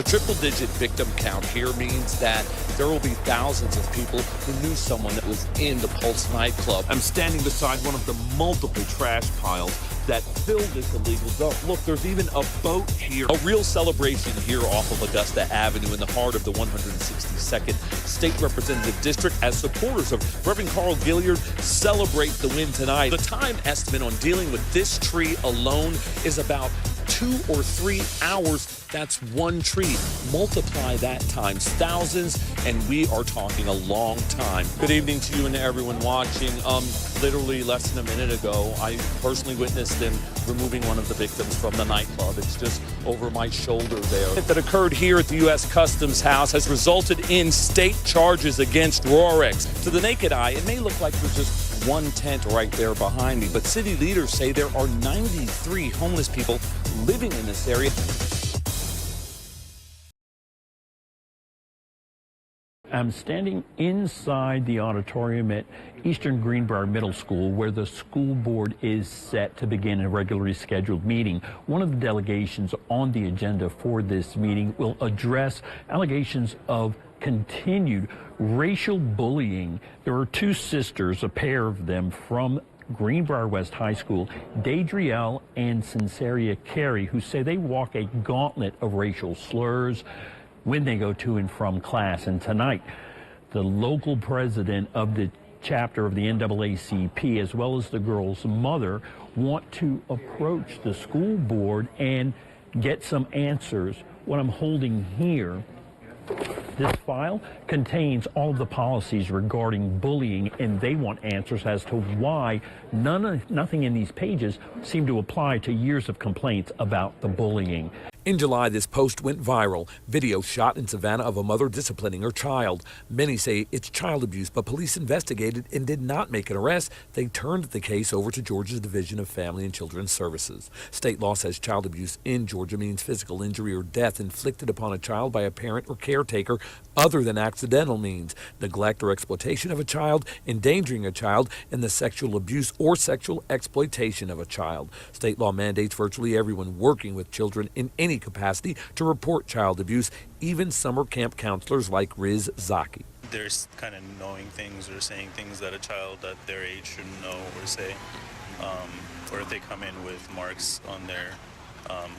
The triple-digit victim count here means that there will be thousands of people who knew someone that was in the Pulse nightclub. I'm standing beside one of the multiple trash piles that fill this illegal dump. Look, there's even a boat here. A real celebration here off of Augusta Avenue in the heart of the 162nd State Representative District as supporters of Reverend Carl Gilliard celebrate the win tonight. The time estimate on dealing with this tree alone is about 2 or 3 hours. That's one tree. Multiply that times thousands, and we are talking a long time. Good evening to you and to everyone watching. Literally less than a minute ago, I personally witnessed them removing one of the victims from the nightclub. It's just over my shoulder there. That occurred here at the U.S. Customs House has resulted in state charges against Rorex. To the naked eye, it may look like there's just one tent right there behind me, but city leaders say there are 93 homeless people living in this area. I'm standing inside the auditorium at Eastern Greenbrier Middle School, where the school board is set to begin a regularly scheduled meeting. One of the delegations on the agenda for this meeting will address allegations of continued racial bullying. There are two sisters, a pair of them, from Greenbrier West High School, Daedriel and Sinceria Carey, who say they walk a gauntlet of racial slurs when they go to and from class. And tonight, the local president of the chapter of the NAACP, as well as the girl's mother, want to approach the school board and get some answers. What I'm holding here, this file contains all of the policies regarding bullying, and they want answers as to why nothing in these pages seem to apply to years of complaints about the bullying. In July, this post went viral. Video shot in Savannah of a mother disciplining her child. Many say it's child abuse, but police investigated and did not make an arrest. They turned the case over to Georgia's Division of Family and Children's Services. State law says child abuse in Georgia means physical injury or death inflicted upon a child by a parent or caretaker other than accidental means, neglect or exploitation of a child, endangering a child, and the sexual abuse or sexual exploitation of a child. State law mandates virtually everyone working with children in any capacity to report child abuse, even summer camp counselors like Riz Zaki. There's kind of knowing things or saying things that a child at their age shouldn't know or say, or if they come in with marks on their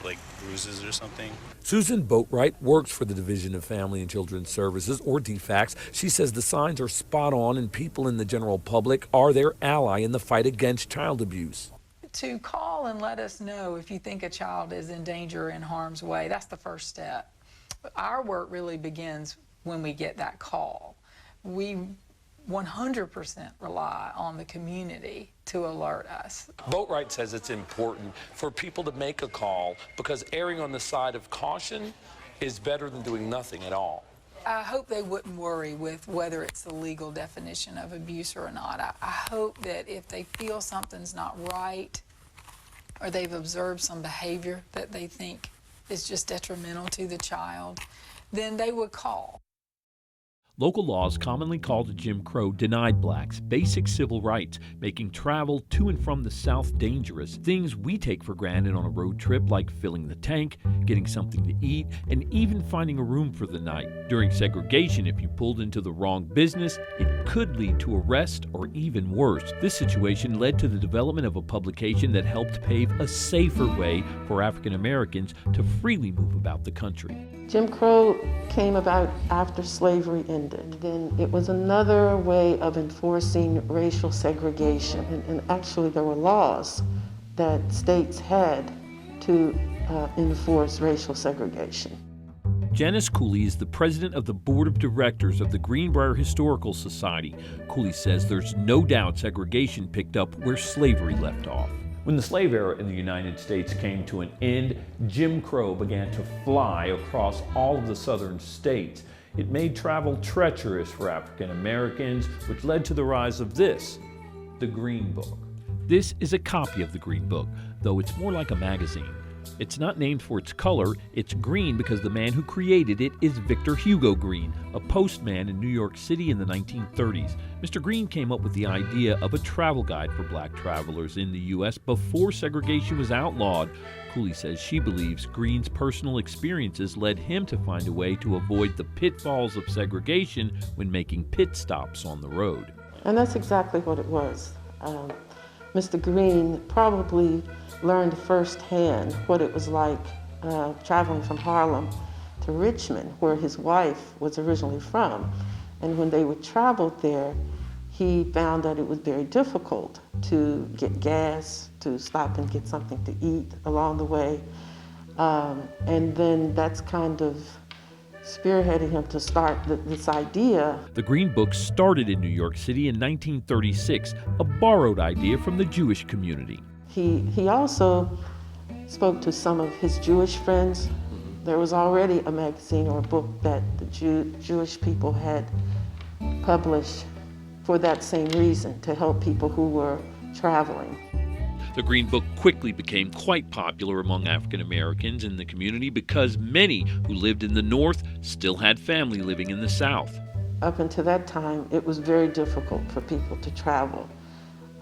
like bruises or something. Susan Boatwright works for the Division of Family and Children's Services, or DFACS. She says the signs are spot on and people in the general public are their ally in the fight against child abuse. To call and let us know if you think a child is in danger or in harm's way. That's the first step. But our work really begins when we get that call. We 100% rely on the community to alert us. Boatwright says it's important for people to make a call because erring on the side of caution is better than doing nothing at all. I hope they wouldn't worry with whether it's the legal definition of abuse or not. I hope that if they feel something's not right or they've observed some behavior that they think is just detrimental to the child, then they would call. Local laws commonly called Jim Crow denied blacks basic civil rights, making travel to and from the South dangerous. Things we take for granted on a road trip, like filling the tank, getting something to eat, and even finding a room for the night. During segregation, if you pulled into the wrong business, it could lead to arrest or even worse. This situation led to the development of a publication that helped pave a safer way for African Americans to freely move about the country. Jim Crow came about after slavery ended. Then it was another way of enforcing racial segregation. And actually there were laws that states had to enforce racial segregation. Janice Cooley is the president of the board of directors of the Greenbrier Historical Society. Cooley says there's no doubt segregation picked up where slavery left off. When the slave era in the United States came to an end, Jim Crow began to fly across all of the southern states. It made travel treacherous for African Americans, which led to the rise of this, the Green Book. This is a copy of the Green Book, though it's more like a magazine. It's not named for its color, it's green because the man who created it is Victor Hugo Green, a postman in New York City in the 1930s. Mr. Green came up with the idea of a travel guide for black travelers in the U.S. before segregation was outlawed. Cooley says she believes Green's personal experiences led him to find a way to avoid the pitfalls of segregation when making pit stops on the road. And that's exactly what it was. Mr. Green probably learned firsthand what it was like traveling from Harlem to Richmond, where his wife was originally from. And when they would travel there, he found that it was very difficult to get gas, to stop and get something to eat along the way. And then that's kind of spearheading him to start this idea. The Green Book started in New York City in 1936, a borrowed idea from the Jewish community. He also spoke to some of his Jewish friends. There was already a magazine or a book that the Jewish people had published for that same reason, to help people who were traveling. The Green Book quickly became quite popular among African Americans in the community because many who lived in the North still had family living in the South. Up until that time, it was very difficult for people to travel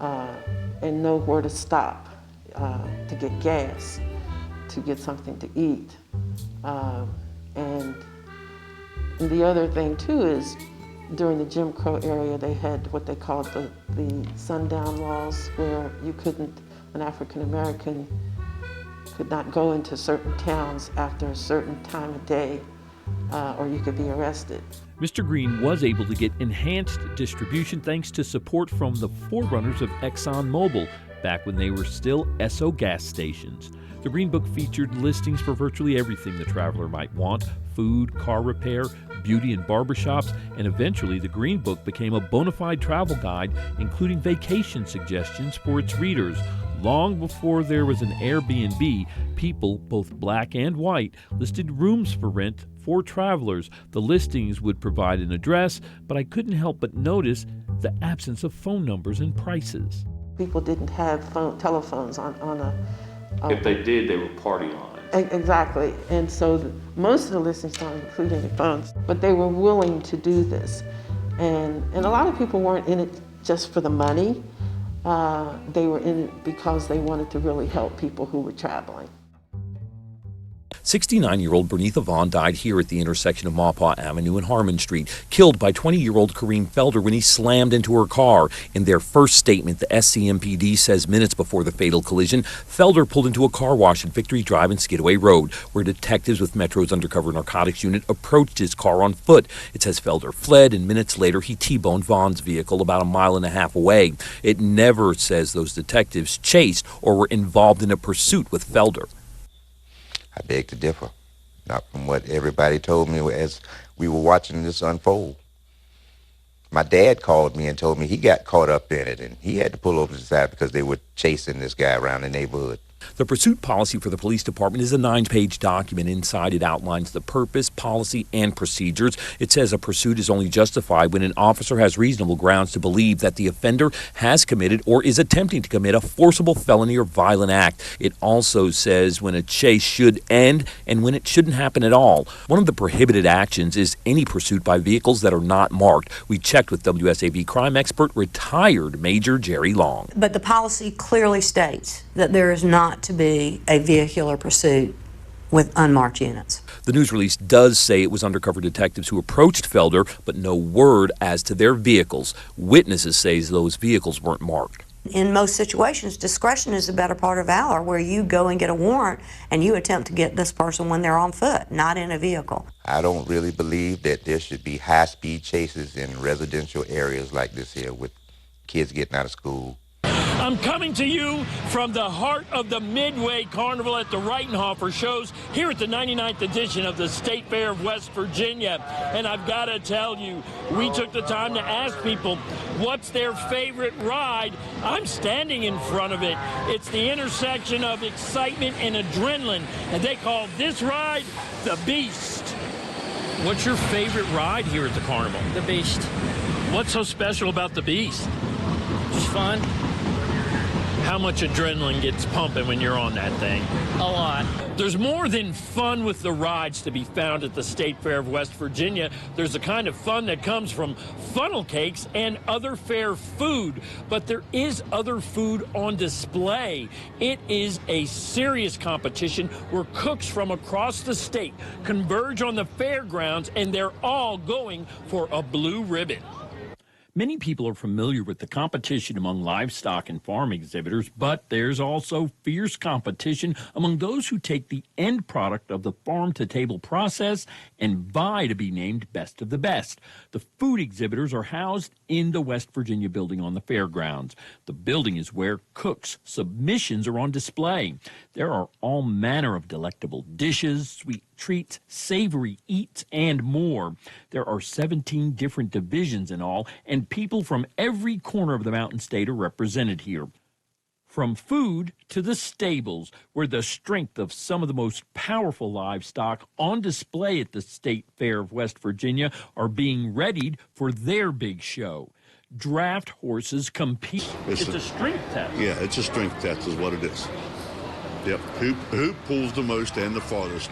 and know where to stop, to get gas, to get something to eat. And the other thing too is, during the Jim Crow era, they had what they called the sundown laws, where you couldn't, an African American could not go into certain towns after a certain time of day, or you could be arrested. Mr. Green was able to get enhanced distribution thanks to support from the forerunners of ExxonMobil, back when they were still Esso gas stations. The Green Book featured listings for virtually everything the traveler might want: food, car repair, beauty and barbershops, and eventually the Green Book became a bona fide travel guide, including vacation suggestions for its readers. Long before there was an Airbnb, people, both black and white, listed rooms for rent for travelers. The listings would provide an address, but I couldn't help but notice the absence of phone numbers and prices. People didn't have telephones on a... If they did, they were party lines. Exactly, and so most of the listings don't include any phones, but they were willing to do this. And a lot of people weren't in it just for the money. They were in it because they wanted to really help people who were traveling. 69-year-old Bernitha Vaughn died here at the intersection of Maupaw Avenue and Harmon Street, killed by 20-year-old Kareem Felder when he slammed into her car. In their first statement, the SCMPD says minutes before the fatal collision, Felder pulled into a car wash at Victory Drive and Skidaway Road, where detectives with Metro's undercover narcotics unit approached his car on foot. It says Felder fled, and minutes later he T-boned Vaughn's vehicle about a mile and a half away. It never says those detectives chased or were involved in a pursuit with Felder. I beg to differ, not from what everybody told me as we were watching this unfold. My dad called me and told me he got caught up in it and he had to pull over to the side because they were chasing this guy around the neighborhood. The pursuit policy for the police department is a 9-page document. Inside, it outlines the purpose, policy, and procedures. It says a pursuit is only justified when an officer has reasonable grounds to believe that the offender has committed or is attempting to commit a forcible felony or violent act. It also says when a chase should end and when it shouldn't happen at all. One of the prohibited actions is any pursuit by vehicles that are not marked. We checked with WSAV crime expert, retired Major Jerry Long. But the policy clearly states that there is not to be a vehicular pursuit with unmarked units. The news release does say it was undercover detectives who approached Felder, but no word as to their vehicles. Witnesses say those vehicles weren't marked. In most situations, discretion is the better part of valor, where you go and get a warrant and you attempt to get this person when they're on foot, not in a vehicle. I don't really believe that there should be high-speed chases in residential areas like this here with kids getting out of school. I'm coming to you from the heart of the Midway Carnival at the Reitenhofer shows here at the 99th edition of the State Fair of West Virginia. And I've got to tell you, we took the time to ask people what's their favorite ride. I'm standing in front of it. It's the intersection of excitement and adrenaline, and they call this ride the Beast. What's your favorite ride here at the carnival? The Beast. What's so special about the Beast? Just fun. How much adrenaline gets pumping when you're on that thing? A lot. There's more than fun with the rides to be found at the State Fair of West Virginia. There's the kind of fun that comes from funnel cakes and other fair food. But there is other food on display. It is a serious competition where cooks from across the state converge on the fairgrounds, and they're all going for a blue ribbon. Many people are familiar with the competition among livestock and farm exhibitors, but there's also fierce competition among those who take the end product of the farm-to-table process and vie to be named best of the best. The food exhibitors are housed in the West Virginia building on the fairgrounds. The building is where cooks' submissions are on display. There are all manner of delectable dishes, sweet treats, savory eats, and more. There are 17 different divisions in all, and people from every corner of the Mountain State are represented here. From food to the stables, where the strength of some of the most powerful livestock on display at the State Fair of West Virginia are being readied for their big show. Draft horses compete. It's a strength test. Yeah, it's a strength test is what it is. Yep, who pulls the most and the farthest.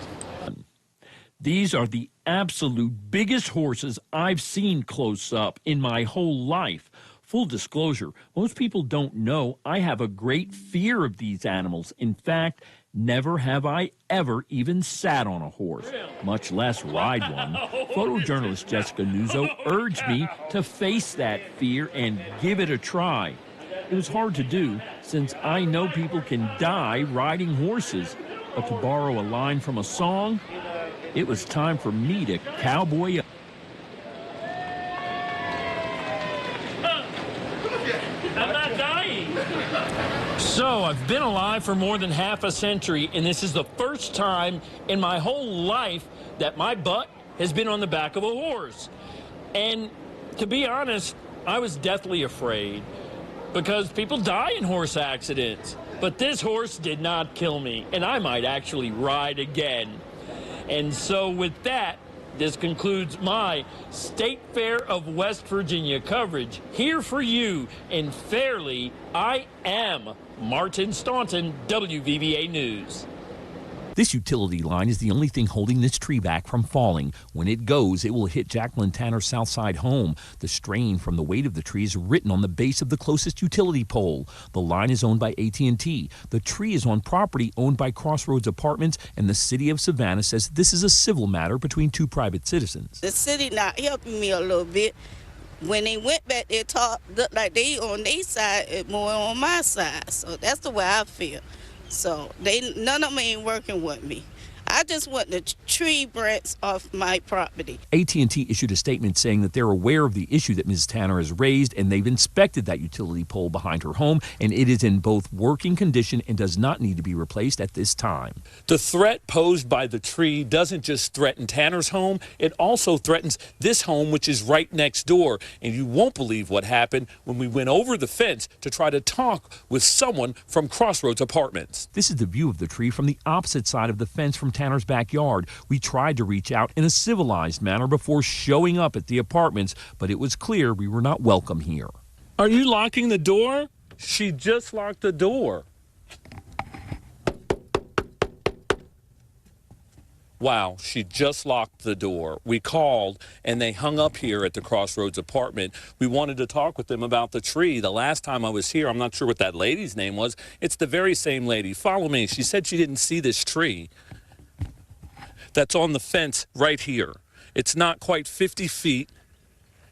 These are the absolute biggest horses I've seen close up in my whole life. Full disclosure, most people don't know I have a great fear of these animals. In fact, never have I ever even sat on a horse, much less ride one. Photojournalist Jessica Nuzzo urged me to face that fear and give it a try. It was hard to do since I know people can die riding horses. But to borrow a line from a song, it was time for me to cowboy up. I'm not dying. So I've been alive for more than half a century, and this is the first time in my whole life that my butt has been on the back of a horse. And to be honest, I was deathly afraid because people die in horse accidents. But this horse did not kill me, and I might actually ride again. And so with that, this concludes my State Fair of West Virginia coverage. Here for you in Fairleigh, I am Martin Staunton, WVVA News. This utility line is the only thing holding this tree back from falling. When it goes, it will hit Jacqueline Tanner's Southside home. The strain from the weight of the tree is written on the base of the closest utility pole. The line is owned by AT&T. The tree is on property owned by Crossroads Apartments, and the city of Savannah says this is a civil matter between two private citizens. The city not helping me a little bit. When they went back there, looked like they on their side and more on my side. So that's the way I feel. So none of them ain't working with me. I just want the tree branch off my property. AT&T issued a statement saying that they're aware of the issue that Ms. Tanner has raised, and they've inspected that utility pole behind her home, and it is in both working condition and does not need to be replaced at this time. The threat posed by the tree doesn't just threaten Tanner's home, it also threatens this home, which is right next door. And you won't believe what happened when we went over the fence to try to talk with someone from Crossroads Apartments. This is the view of the tree from the opposite side of the fence from Tanner's backyard. We tried to reach out in a civilized manner before showing up at the apartments, but it was clear we were not welcome here. Are you locking the door? She just locked the door. Wow, she just locked the door. We called, and they hung up here at the Crossroads apartment. We wanted to talk with them about the tree. The last time I was here, I'm not sure what that lady's name was. It's the very same lady. Follow me. She said she didn't see this tree that's on the fence right here. It's not quite 50 feet.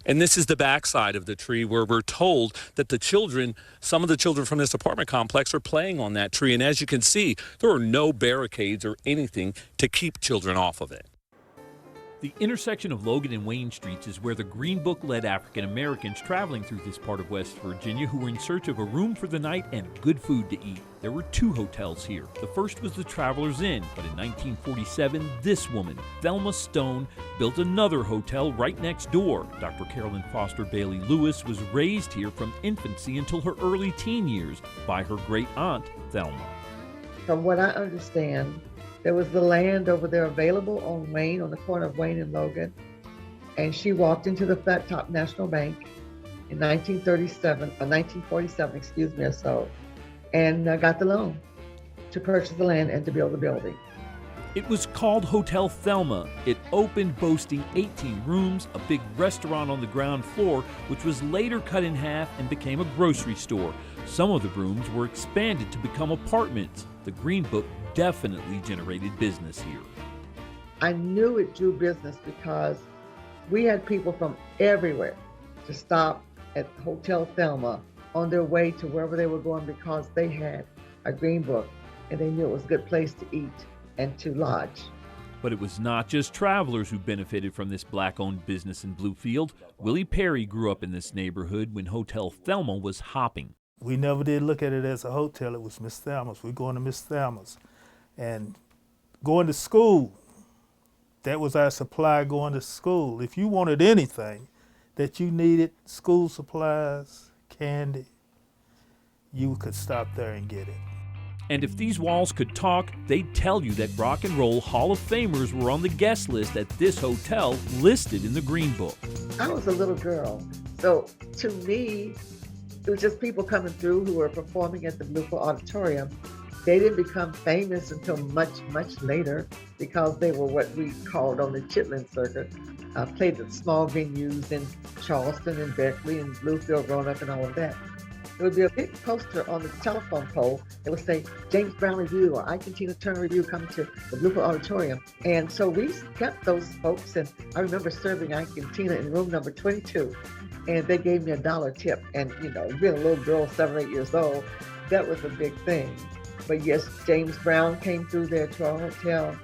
And this is the backside of the tree where we're told that the children, some of the children from this apartment complex are playing on that tree. And as you can see, there are no barricades or anything to keep children off of it. The intersection of Logan and Wayne Streets is where the Green Book led African Americans traveling through this part of West Virginia who were in search of a room for the night and good food to eat. There were two hotels here. The first was the Travelers Inn, but in 1947, this woman, Thelma Stone, built another hotel right next door. Dr. Carolyn Foster Bailey Lewis was raised here from infancy until her early teen years by her great aunt, Thelma. From what I understand, there was the land over there available on Wayne, on the corner of Wayne and Logan. And she walked into the Flat Top National Bank in 1947 or so. and got the loan to purchase the land and to build the building. It was called Hotel Thelma. It opened boasting 18 rooms, a big restaurant on the ground floor, which was later cut in half and became a grocery store. Some of the rooms were expanded to become apartments. The Green Book definitely generated business here. I knew it drew business because we had people from everywhere to stop at Hotel Thelma on their way to wherever they were going because they had a Green Book and they knew it was a good place to eat and to lodge. But it was not just travelers who benefited from this black-owned business in Bluefield. Willie Perry grew up in this neighborhood when Hotel Thelma was hopping. We never did look at it as a hotel. It was Miss Thelma's. We're going to Miss Thelma's. And going to school, that was our supply going to school. If you wanted anything that you needed, school supplies, candy, you could stop there and get it. And if these walls could talk, they'd tell you that Rock and Roll Hall of Famers were on the guest list at this hotel listed in the Green Book. I was a little girl, so to me, it was just people coming through who were performing at the Bluefield Auditorium. They didn't become famous until much, much later because they were what we called on the Chitlin circuit, played at small venues in Charleston and Berkeley and Bluefield, Roanoke and all of that. There would be a big poster on the telephone pole that would say, James Brown Review or Ike and Tina Turner Review coming to the Bluefield Auditorium. And so we kept those folks, and I remember serving Ike and Tina in room number 22, and they gave me $1 tip. And, you know, being a little girl, 7 or 8 years old, that was a big thing. But yes, James Brown came through there to our hotel,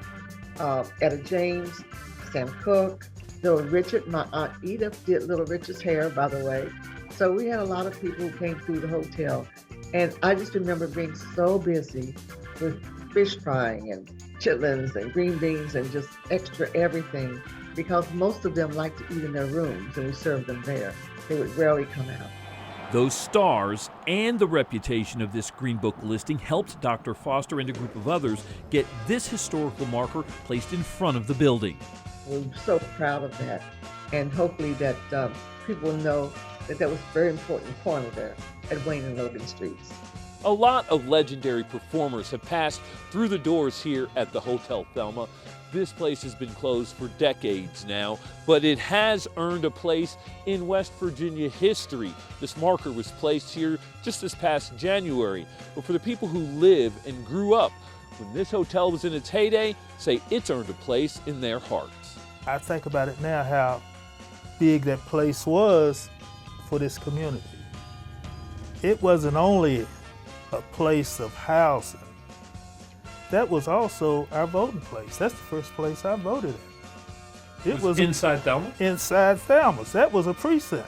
Etta James, Sam Cooke, Little Richard. My Aunt Edith did Little Richard's hair, by the way. So we had a lot of people who came through the hotel. And I just remember being so busy with fish frying and chitlins and green beans and just extra everything because most of them liked to eat in their rooms and we served them there. They would rarely come out. Those stars and the reputation of this Green Book listing helped Dr. Foster and a group of others get this historical marker placed in front of the building. We're so proud of that. And hopefully that people know that was a very important corner there at Wayne and Logan Streets. A lot of legendary performers have passed through the doors here at the Hotel Thelma. This place has been closed for decades now, but it has earned a place in West Virginia history. This marker was placed here just this past January. But for the people who live and grew up when this hotel was in its heyday, say it's earned a place in their hearts. I think about it now, how big that place was for this community. It wasn't only a place of housing. That was also our voting place. That's the first place I voted at. It was inside Thelma? Inside Thelma's. That was a precinct.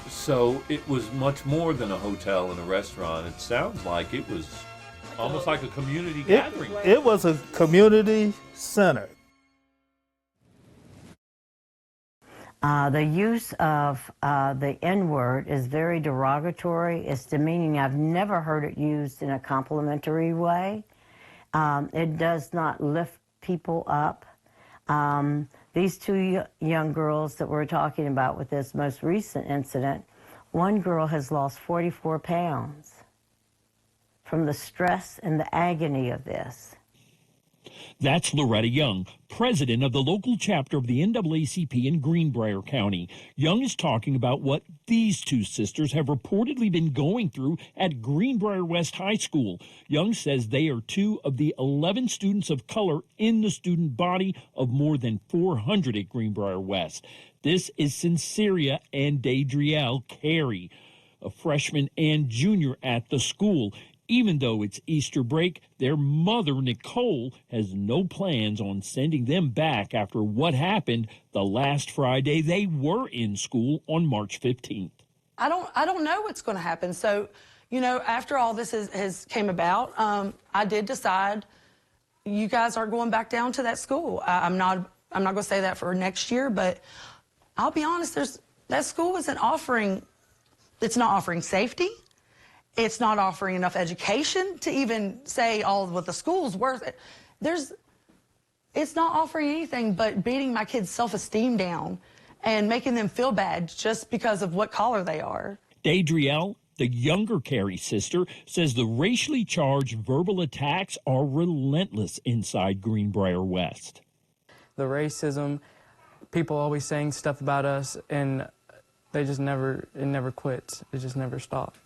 So it was much more than a hotel and a restaurant. It sounds like it was almost like a community gathering. It was a community center. The use of the N-word is very derogatory. It's demeaning. I've never heard it used in a complimentary way. It does not lift people up. These two young girls that we're talking about with this most recent incident, one girl has lost 44 pounds from the stress and the agony of this. That's Loretta Young, president of the local chapter of the NAACP in Greenbrier County. Young is talking about what these two sisters have reportedly been going through at Greenbrier West High School. Young says they are two of the 11 students of color in the student body of more than 400 at Greenbrier West. This is Sinceria and Dadrielle Carey, a freshman and junior at the school. Even though it's Easter break, their mother, Nicole, has no plans on sending them back after what happened the last Friday they were in school on March 15th. I don't know what's going to happen. So, you know, after all this has came about, I did decide you guys aren't going back down to that school. I'm not going to say that for next year, but I'll be honest, that school isn't offering, it's not offering safety. It's not offering enough education to even say all what the school's worth. It's not offering anything but beating my kids' self-esteem down and making them feel bad just because of what color they are. Dadrielle, The younger Carrie's sister says the racially charged verbal attacks are relentless inside Greenbrier West. The racism, people always saying stuff about us, and it never quits. It just never stopped.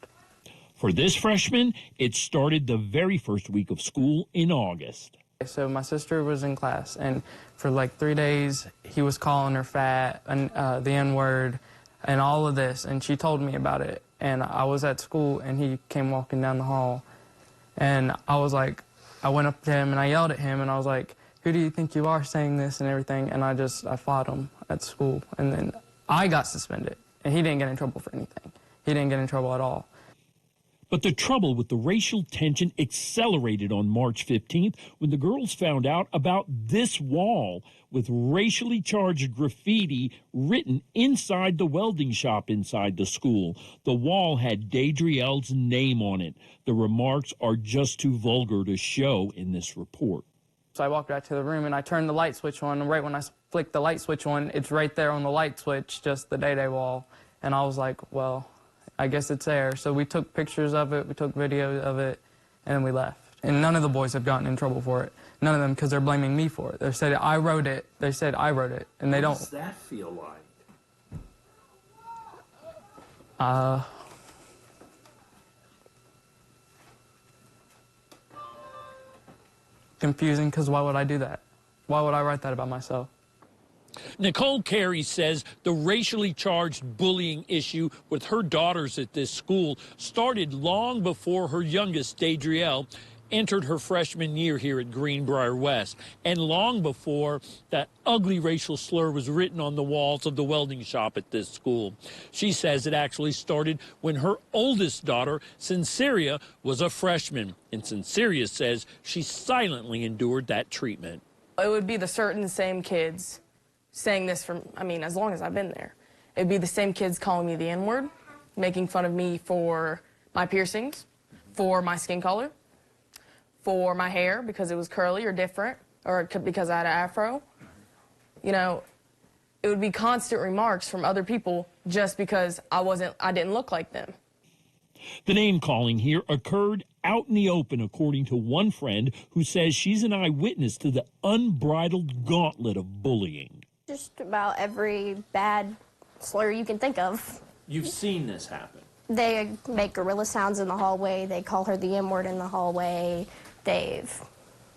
For this freshman, it started the very first week of school in August. So my sister was in class, and for like 3 days, he was calling her fat and the N-word and all of this, and she told me about it. And I was at school, and he came walking down the hall, and I went up to him, and I yelled at him, and I was like, who do you think you are saying this and everything? And I fought him at school, and then I got suspended, and he didn't get in trouble for anything. He didn't get in trouble at all. But the trouble with the racial tension accelerated on March 15th when the girls found out about this wall with racially charged graffiti written inside the welding shop inside the school. The wall had Dadriel's name on it. The remarks are just too vulgar to show in this report. So I walked back to the room, and I turned the light switch on, and right when I flicked the light switch on, it's right there on the light switch, just the Day-Day wall. And I was like, well, I guess it's there. So we took pictures of it, we took videos of it, and we left. And none of the boys have gotten in trouble for it. None of them, because they're blaming me for it. They said I wrote it. They said I wrote it, and they don't. What does that feel like? Confusing, because why would I do that? Why would I write that about myself? Nicole Carey says the racially charged bullying issue with her daughters at this school started long before her youngest, Dadriel, entered her freshman year here at Greenbrier West, and long before that ugly racial slur was written on the walls of the welding shop at this school. She says it actually started when her oldest daughter, Sinceria, was a freshman, and Sinceria says she silently endured that treatment. It would be the certain same kids saying this from, as long as I've been there. It'd be the same kids calling me the N-word, making fun of me for my piercings, for my skin color, for my hair because it was curly or different, or because I had an afro. You know, it would be constant remarks from other people just because I didn't look like them. The name-calling here occurred out in the open, according to one friend who says she's an eyewitness to the unbridled gauntlet of bullying. Just about every bad slur you can think of. You've seen this happen. They make gorilla sounds in the hallway. They call her the M-word in the hallway. They've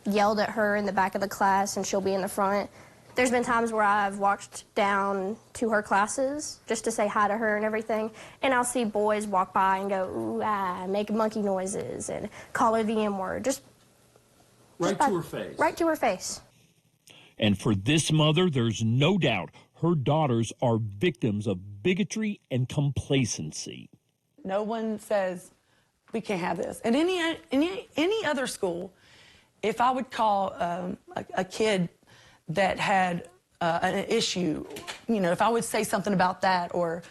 yelled at her in the back of the class, and she'll be in the front. There's been times where I've walked down to her classes just to say hi to her and everything, and I'll see boys walk by and go, ooh, ah, make monkey noises and call her the M-word. Right to her face. Right to her face. And for this mother, there's no doubt her daughters are victims of bigotry and complacency. No one says we can't have this. And any other school, if I would call a kid that had an issue, if I would say something about that, or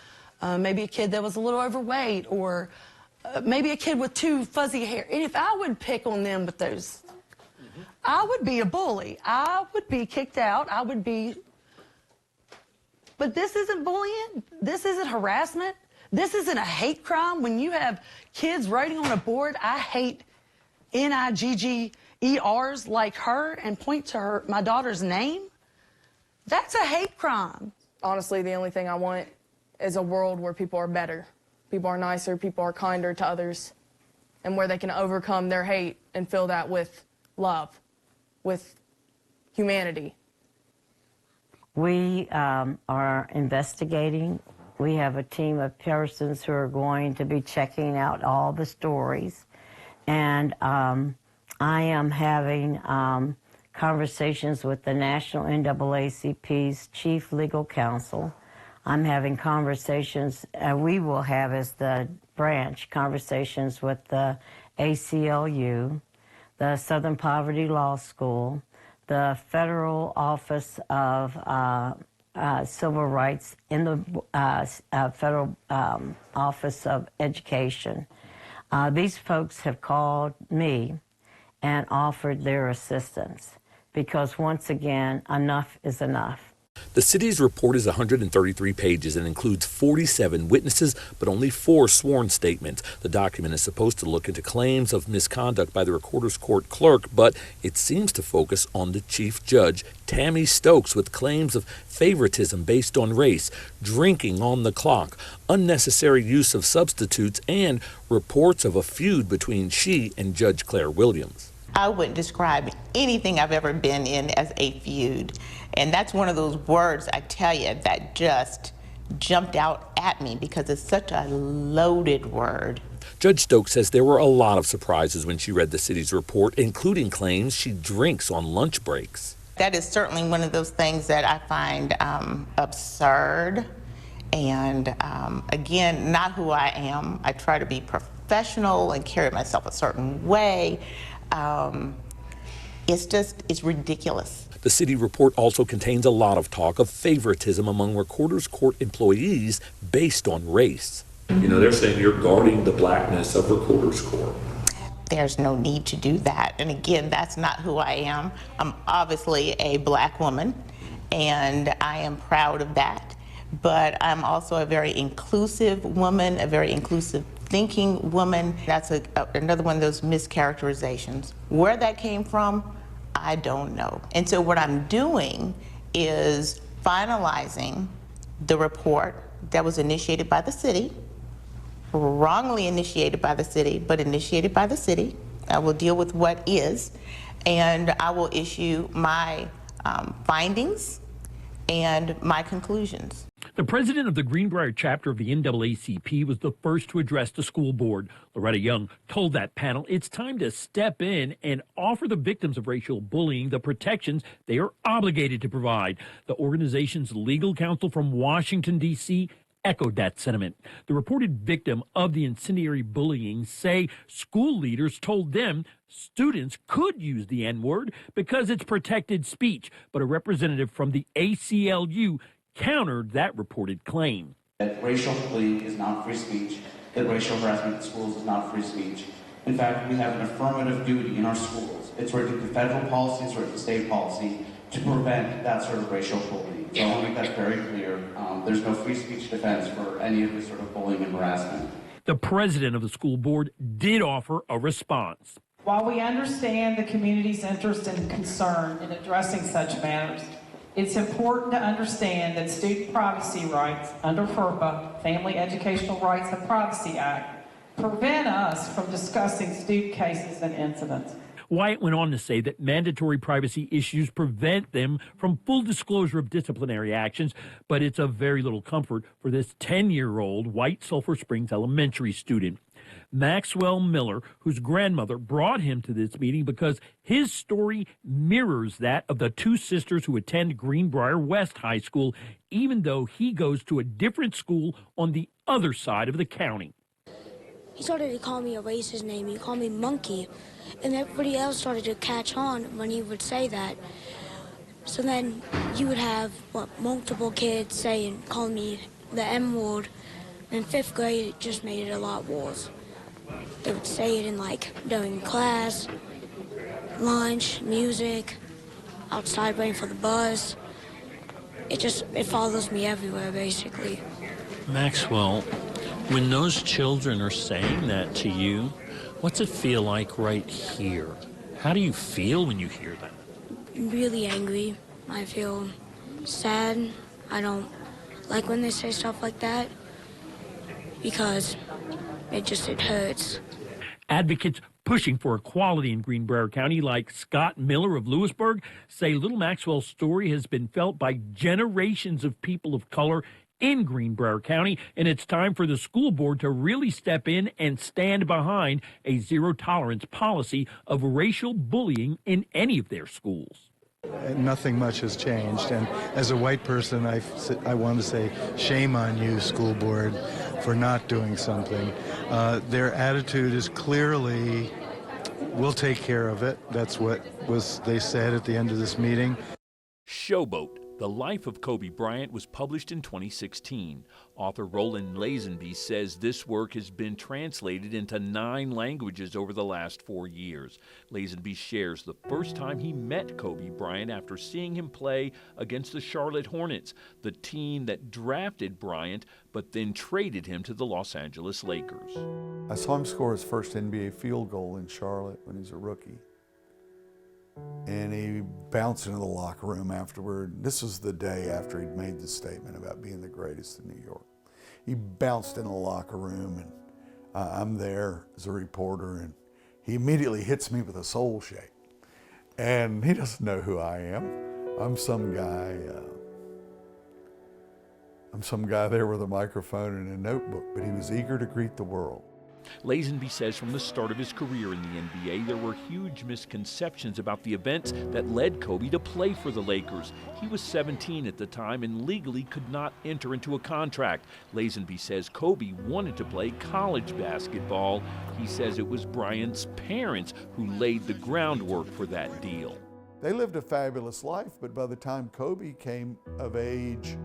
maybe a kid that was a little overweight, or maybe a kid with too fuzzy hair, and if I would pick on them with those, I would be a bully. I would be kicked out. But this isn't bullying. This isn't harassment. This isn't a hate crime. When you have kids writing on a board, I hate Niggers like her, and point to my daughter's name, that's a hate crime. Honestly, the only thing I want is a world where people are better. People are nicer, people are kinder to others, and where they can overcome their hate and fill that with love, with humanity. We are investigating. We have a team of persons who are going to be checking out all the stories. And I am having conversations with the National NAACP's Chief Legal Counsel. I'm having conversations, we will have as the branch, conversations with the ACLU, the Southern Poverty Law School, the Federal Office of Civil Rights in the Federal Office of Education. These folks have called me and offered their assistance because, once again, enough is enough. The city's report is 133 pages and includes 47 witnesses, but only 4 sworn statements. The document is supposed to look into claims of misconduct by the Recorder's Court clerk, but it seems to focus on the chief judge, Tammy Stokes, with claims of favoritism based on race, drinking on the clock, unnecessary use of substitutes, and reports of a feud between she and Judge Claire Williams. I wouldn't describe anything I've ever been in as a feud. And that's one of those words, I tell you, that just jumped out at me because it's such a loaded word. Judge Stokes says there were a lot of surprises when she read the city's report, including claims she drinks on lunch breaks. That is certainly one of those things that I find absurd. And again, not who I am. I try to be professional and carry myself a certain way. It's ridiculous. The city report also contains a lot of talk of favoritism among Recorder's Court employees based on race. You know, they're saying you're guarding the blackness of Recorder's Court. There's no need to do that. And again, that's not who I am. I'm obviously a black woman, and I am proud of that. But I'm also a very inclusive woman, a very inclusive thinking woman. That's another one of those mischaracterizations. Where that came from, I don't know. And so what I'm doing is finalizing the report that was initiated by the city, wrongly initiated by the city, but initiated by the city. I will deal with what is, and I will issue my findings and my conclusions. The president of the Greenbrier chapter of the NAACP was the first to address the school board. Loretta Young told that panel it's time to step in and offer the victims of racial bullying the protections they are obligated to provide. The organization's legal counsel from Washington, D.C., echoed that sentiment. The reported victim of the incendiary bullying say school leaders told them students could use the N-word because it's protected speech, but a representative from the ACLU countered that reported claim. That racial bullying is not free speech, that racial harassment in schools is not free speech. In fact, we have an affirmative duty in our schools. It's written in federal policy, it's written in state policy to prevent that sort of racial bullying. So I want to make that very clear. There's no free speech defense for any of this sort of bullying and harassment. The president of the school board did offer a response. While we understand the community's interest and concern in addressing such matters, it's important to understand that student privacy rights under FERPA, Family Educational Rights and Privacy Act, prevent us from discussing student cases and incidents. Wyatt went on to say that mandatory privacy issues prevent them from full disclosure of disciplinary actions, but it's of very little comfort for this 10-year-old White Sulphur Springs elementary student. Maxwell Miller, whose grandmother brought him to this meeting because his story mirrors that of the two sisters who attend Greenbrier West High School, even though he goes to a different school on the other side of the county. He started to call me a racist name. He called me monkey. And everybody else started to catch on when he would say that. So then you would have multiple kids saying, calling me the M-word. In 5th grade, it just made it a lot worse. They would say it during class, lunch, music, outside waiting for the bus. It follows me everywhere, basically. Maxwell, when those children are saying that to you, what's it feel like right here? How do you feel when you hear that? Really angry. I feel sad. I don't like when they say stuff like that because it hurts. Advocates pushing for equality in Greenbrier County, like Scott Miller of Lewisburg, say little Maxwell's story has been felt by generations of people of color in Greenbrier County, and it's time for the school board to really step in and stand behind a zero-tolerance policy of racial bullying in any of their schools. Nothing much has changed, and as a white person, I want to say shame on you, school board, for not doing something. Their attitude is clearly, we'll take care of it. That's what they said at the end of this meeting. Showboat The Life of Kobe Bryant was published in 2016. Author Roland Lazenby says this work has been translated into 9 languages over the last 4 years. Lazenby shares the first time he met Kobe Bryant after seeing him play against the Charlotte Hornets, the team that drafted Bryant but then traded him to the Los Angeles Lakers. I saw him score his first NBA field goal in Charlotte when he was a rookie. And he bounced into the locker room afterward. This was the day after he'd made the statement about being the greatest in New York. He bounced in the locker room, and I'm there as a reporter, and he immediately hits me with a soul shake. And he doesn't know who I am. I'm some guy there with a microphone and a notebook, but he was eager to greet the world. Lazenby says from the start of his career in the NBA, there were huge misconceptions about the events that led Kobe to play for the Lakers. He was 17 at the time and legally could not enter into a contract. Lazenby says Kobe wanted to play college basketball. He says it was Bryant's parents who laid the groundwork for that deal. They lived a fabulous life, but by the time Kobe came of age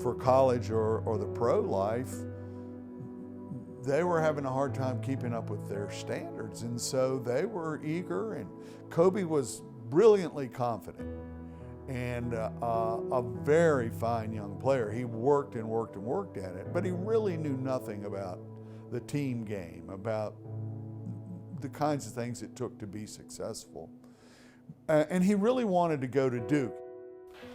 for college or the pro life, they were having a hard time keeping up with their standards, and so they were eager, and Kobe was brilliantly confident and a very fine young player. He worked and worked and worked at it, but he really knew nothing about the team game, about the kinds of things it took to be successful. And he really wanted to go to Duke.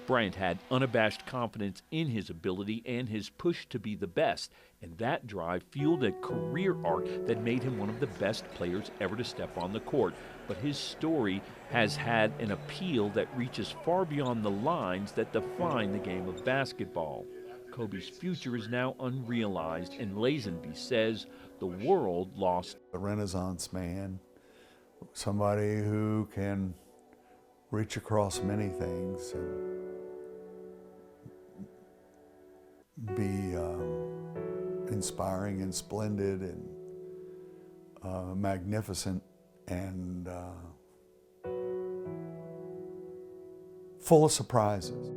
Bryant had unabashed confidence in his ability and his push to be the best, and that drive fueled a career arc that made him one of the best players ever to step on the court. But his story has had an appeal that reaches far beyond the lines that define the game of basketball. Kobe's future is now unrealized, and Lazenby says the world lost a Renaissance man, somebody who can reach across many things and be inspiring and splendid and magnificent and full of surprises.